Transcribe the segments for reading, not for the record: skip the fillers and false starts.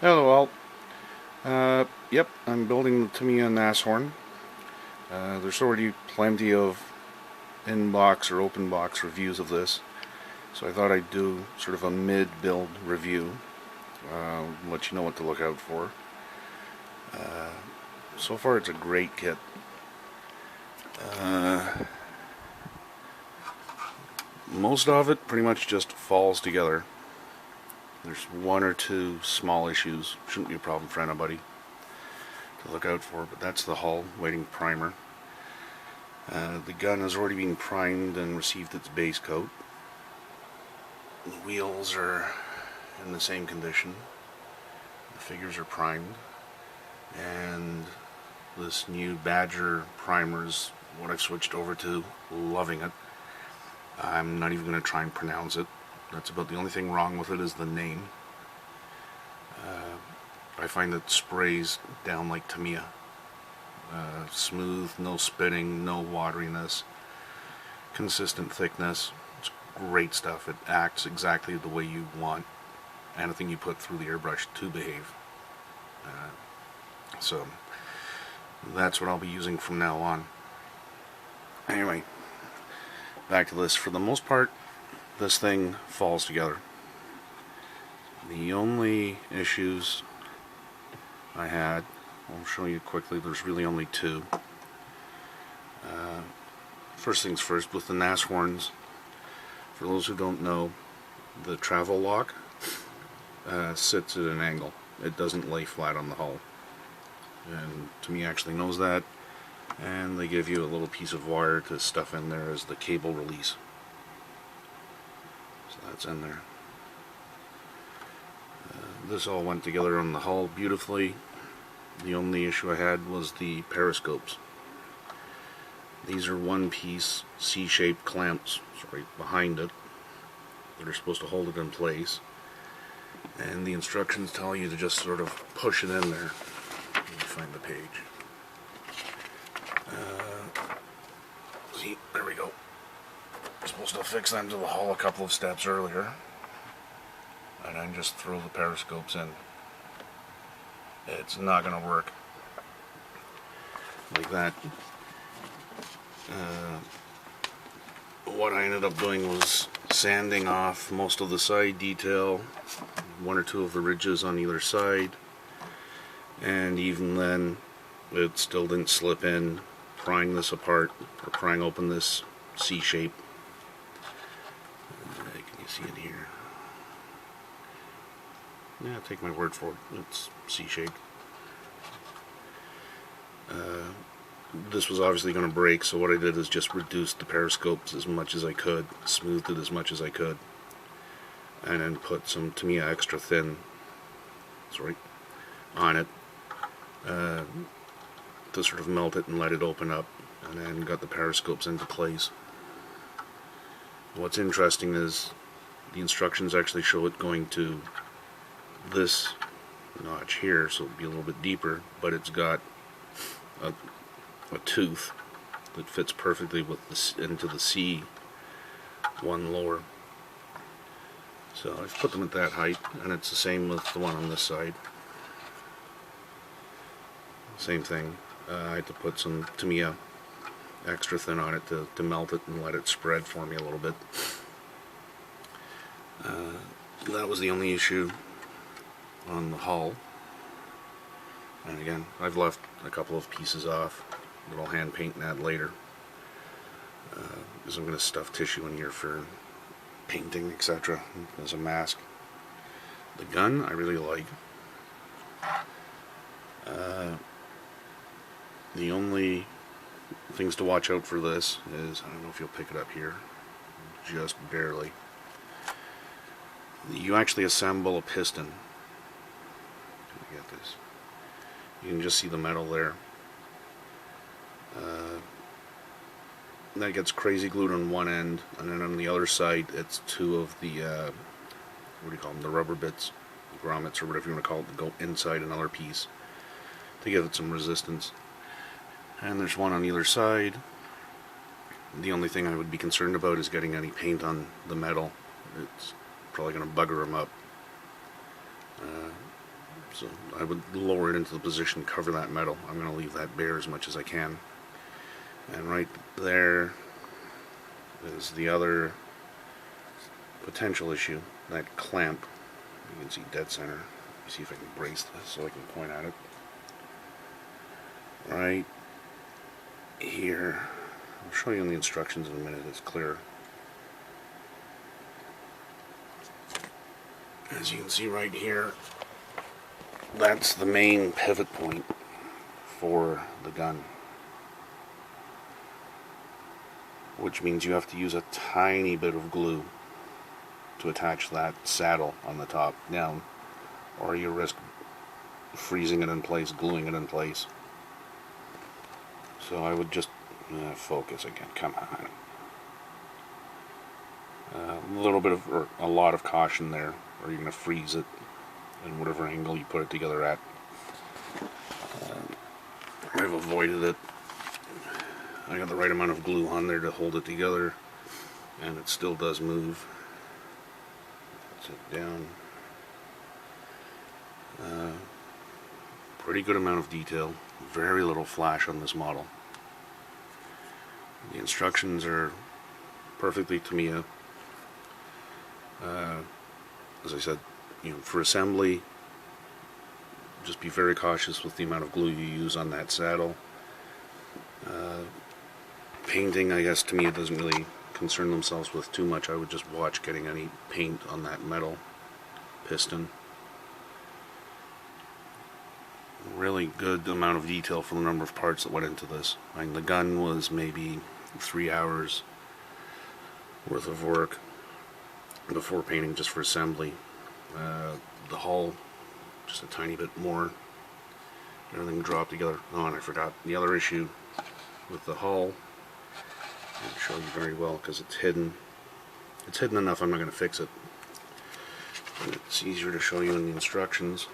Hello all. Yep, I'm building the Tamiya Nashorn. There's already plenty of in-box or open box reviews of this, so I thought I'd do sort of a mid-build review, let you know what to look out for. So far it's a great kit. Most of it pretty much just falls together. There's one or two small issues, shouldn't be a problem for anybody to look out for, but that's the hull waiting primer. The gun has already been primed and received its base coat. The wheels are in the same condition. The figures are primed, and this new Badger primer is what I've switched over to. Loving it. I'm not even going to try and pronounce it. That's about the only thing wrong with it is the name. I find it sprays down like Tamiya. Smooth, no spitting, no wateriness, consistent thickness. It's great stuff. It acts exactly the way you want anything you put through the airbrush to behave. So that's what I'll be using from now on. Anyway, back to this. For the most part, this thing falls together. The only issues I had, I'll show you quickly, there's really only two. First things first, with the Nashorns, for those who don't know, the travel lock sits at an angle. It doesn't lay flat on the hull. And Tamiya actually knows that, and they give you a little piece of wire to stuff in there as the cable release. So that's in there. This all went together on the hull beautifully. The only issue I had was the periscopes. These are one-piece C-shaped clamps right behind it that are supposed to hold it in place. And the instructions tell you to just sort of push it in there. Let me find the page. See, there we go. I'm supposed to fix them to the hull a couple of steps earlier, and then just throw the periscopes in. It's not going to work like that. What I ended up doing was sanding off most of the side detail, one or two of the ridges on either side, and even then it still didn't slip in. Prying this apart, or prying open this C shape. Can you see it here? Yeah, take my word for it. It's C-shaped. This was obviously going to break, so what I did is just reduced the periscopes as much as I could, smoothed it as much as I could, and then put some Tamiya extra thin, on it to sort of melt it and let it open up, and then got the periscopes into place. What's interesting is the instructions actually show it going to this notch here, so it'll be a little bit deeper, but it's got a tooth that fits perfectly with this into the C one lower. So I've put them at that height, and it's the same with the one on this side. Same thing. I had to put some Tamiya extra thin on it to melt it and let it spread for me a little bit. That was the only issue on the hull. And again, I've left a couple of pieces off that I'll hand paint and add later, because I'm going to stuff tissue in here for painting, etc. as a mask. The gun I really like. The only things to watch out for this is, I don't know if you'll pick it up here, just barely. You actually assemble a piston. Let me get this. You can just see the metal there. That gets crazy glued on one end, and then on the other side it's two of the, what do you call them, the rubber bits, grommets or whatever you want to call it, that go inside another piece to give it some resistance. And there's one on either side. The only thing I would be concerned about is getting any paint on the metal. It's probably going to bugger them up. So I would lower it into the position, cover that metal. I'm going to leave that bare as much as I can. And right there is the other potential issue, that clamp. You can see dead center. Let me see if I can brace this so I can point at it. Right here. I'll show you in the instructions in a minute, it's clear. As you can see right here, that's the main pivot point for the gun. Which means you have to use a tiny bit of glue to attach that saddle on the top down, or you risk freezing it in place, gluing it in place. So I would just focus again, come on. A little bit of, or a lot of caution there, or you're going to freeze it in whatever angle you put it together at. I've avoided it. I got the right amount of glue on there to hold it together, and it still does move. Sit down. Pretty good amount of detail. Very little flash on this model. The instructions are perfectly Tamiya. As I said, for assembly, just be very cautious with the amount of glue you use on that saddle. Painting, I guess Tamiya doesn't really concern themselves with too much. I would just watch getting any paint on that metal piston. Really good amount of detail for the number of parts that went into this. I mean, the gun was maybe 3 hours worth of work before painting, just for assembly. The hull, just a tiny bit more. Everything dropped together. Oh, and I forgot the other issue with the hull. I'll show you very well because it's hidden. It's hidden enough I'm not going to fix it. And it's easier to show you in the instructions.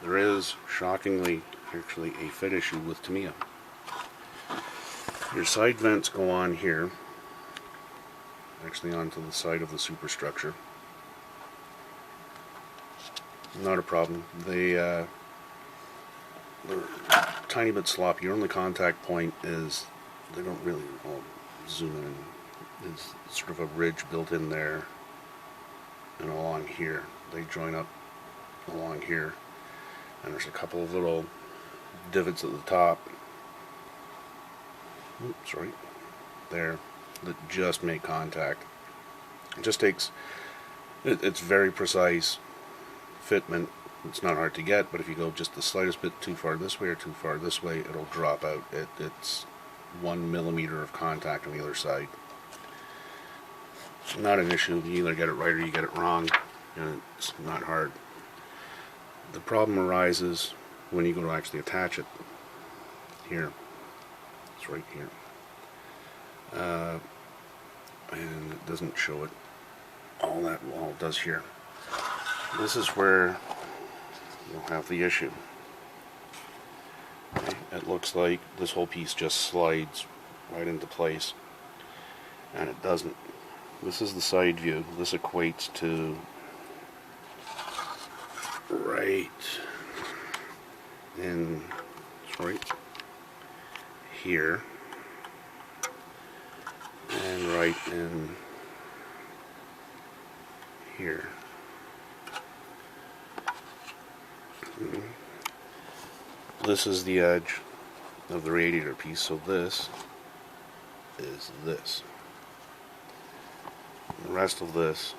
There is, shockingly, actually a fit issue with Tamiya. Your side vents go on here, actually onto the side of the superstructure. Not a problem. They're a tiny bit sloppy. Your only contact point is, they don't really, I'll zoom in, is sort of a ridge built in there and along here. They join up along here, and there's a couple of little divots at the top, oops, right there, that just make contact. It just takes, it's very precise fitment. It's not hard to get, but if you go just the slightest bit too far this way or too far this way, it'll drop out. It's 1 millimeter of contact on the other side. Not an issue. You either get it right or you get it wrong, and it's not hard. The problem arises when you go to actually attach it. Here. It's right here. And it doesn't show it all that well. It does here. This is where you'll have the issue. Okay, it looks like this whole piece just slides right into place, and it doesn't. This is the side view. This equates to right in, it's right here, and right in here. This is the edge of the radiator piece, so this is this. The rest of this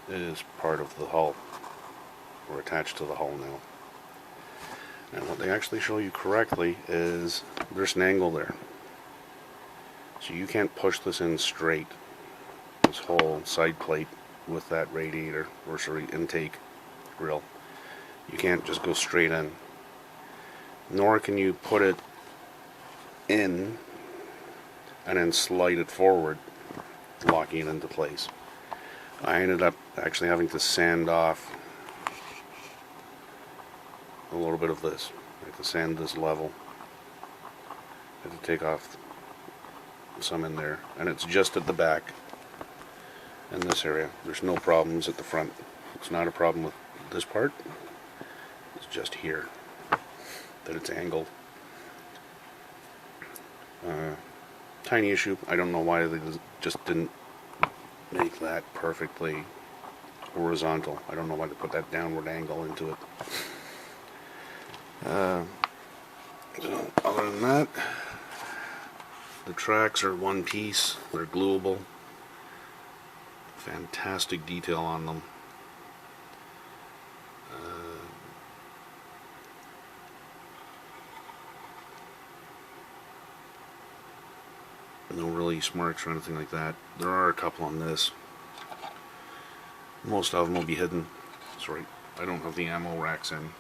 is part of the hull, or attached to the hull now. And what they actually show you correctly is there's an angle there. So you can't push this in straight, this whole side plate with that radiator, or sorry, intake grill. You can't just go straight in. Nor can you put it in and then slide it forward, locking it into place. I ended up actually having to sand off a little bit of this. I have to sand this level. I have to take off some in there, and it's just at the back in this area. There's no problems at the front. It's not a problem with this part is just here, that it's angled. Tiny issue. I don't know why they just didn't make that perfectly horizontal. I don't know why they put that downward angle into it. So other than that, the tracks are one piece. They're gluable. Fantastic detail on them. No really smarks or anything like that. There are a couple on this. Most of them will be hidden. Sorry, I don't have the ammo racks in. I'm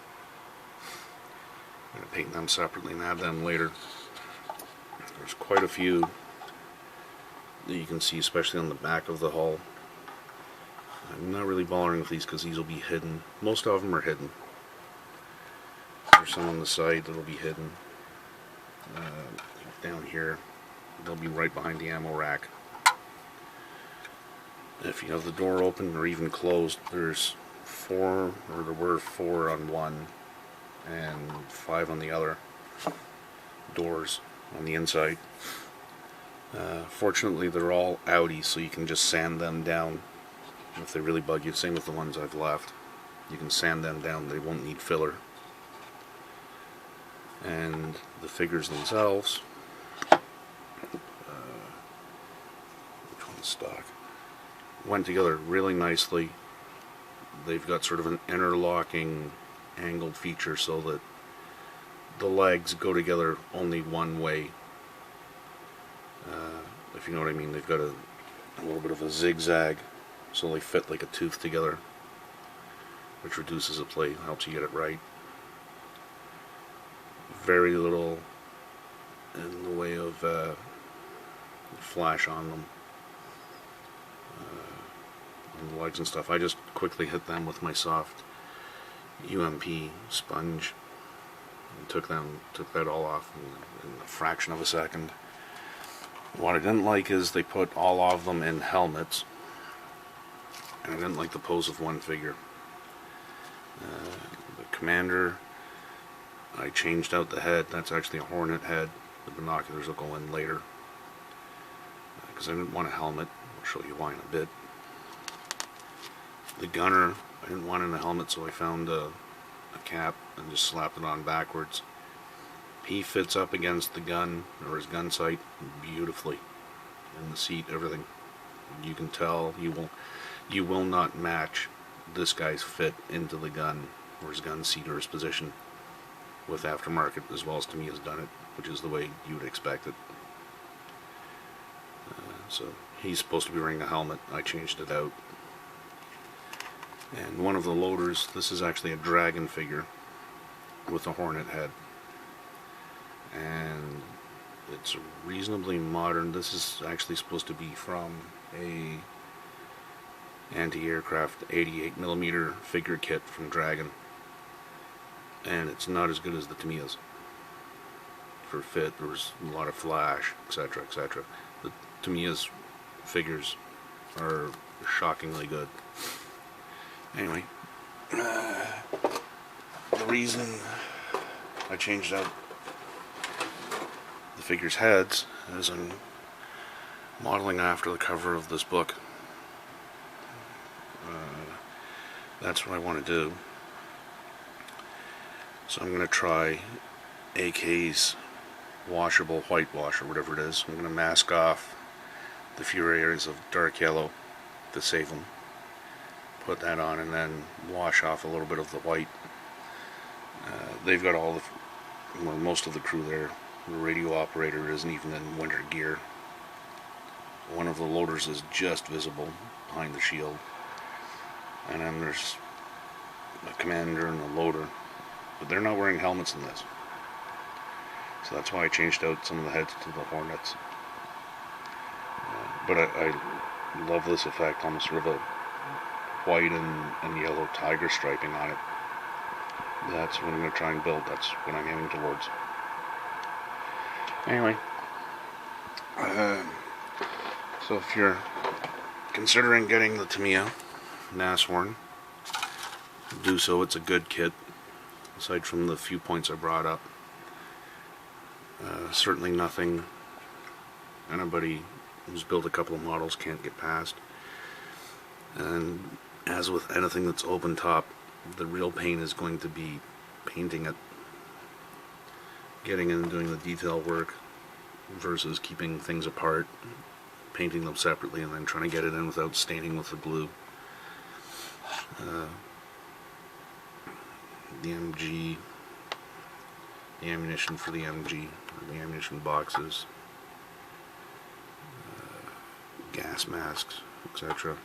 going to paint them separately and add them later. There's quite a few that you can see, especially on the back of the hull. I'm not really bothering with these because these will be hidden. Most of them are hidden. There's some on the side that will be hidden. Down here, they'll be right behind the ammo rack. If you have the door open or even closed, there's there were four on one and 5 on the other doors on the inside. Fortunately, they're all outy, so you can just sand them down if they really bug you. Same with the ones I've left. You can sand them down, they won't need filler. And the figures themselves, which one's stock, went together really nicely. They've got sort of an interlocking angled feature so that the legs go together only one way. If you know what I mean, they've got a little bit of a zigzag, so they fit like a tooth together, which reduces the play, helps you get it right. Very little in the way of flash on them, on the legs and stuff. I just quickly hit them with my soft UMP sponge and took that all off in a fraction of a second. What I didn't like is they put all of them in helmets, and I didn't like the pose of one figure. The commander, I changed out the head. That's actually a Hornet head. The binoculars will go in later because I didn't want a helmet. I'll show you why in a bit. The gunner, I didn't want in a helmet, so I found a cap and just slapped it on backwards. He fits up against the gun, or his gun sight, beautifully. In the seat, everything. You can tell you will not match this guy's fit into the gun, or his gun seat, or his position with aftermarket, as well as Tamiya's done it, which is the way you would expect it. So he's supposed to be wearing a helmet. I changed it out. And one of the loaders, this is actually a dragon figure with a Hornet head. And it's reasonably modern. This is actually supposed to be from a anti-aircraft 88mm figure kit from Dragon, and it's not as good as the Tamiya's for fit. There was a lot of flash, etc., etc. The Tamiya's figures are shockingly good. Anyway, the reason I changed out the figures' heads is I'm modeling after the cover of this book. That's what I want to do. So I'm going to try AK's washable whitewash, or whatever it is. I'm going to mask off the few areas of dark yellow to save them. Put that on and then wash off a little bit of the white. They've got all the, well, most of the crew there. The radio operator isn't even in winter gear. One of the loaders is just visible behind the shield. And then there's a commander and a loader. But they're not wearing helmets in this. So that's why I changed out some of the heads to the Hornets. But I love this effect, almost sort of a white and yellow tiger striping on it. That's what I'm going to try and build. That's what I'm aiming towards. Anyway, so if you're considering getting the Tamiya Nashorn, do so. It's a good kit, aside from the few points I brought up. Certainly nothing anybody who's built a couple of models can't get past. And as with anything that's open top, the real pain is going to be painting it, getting in and doing the detail work, versus keeping things apart, painting them separately, and then trying to get it in without staining with the glue. The MG, the ammunition for the MG, or the ammunition boxes, gas masks, etc.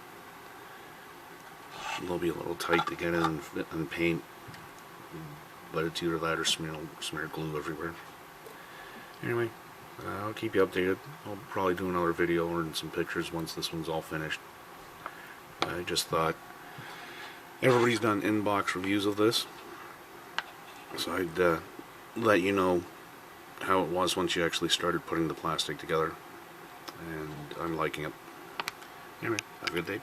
They'll be a little tight to get in and paint, but it's either that or smear glue everywhere. Anyway, I'll keep you updated. I'll probably do another video or some pictures once this one's all finished. I just thought everybody's done in-box reviews of this, so I'd let you know how it was once you actually started putting the plastic together, and I'm liking it. Anyway, have a good day.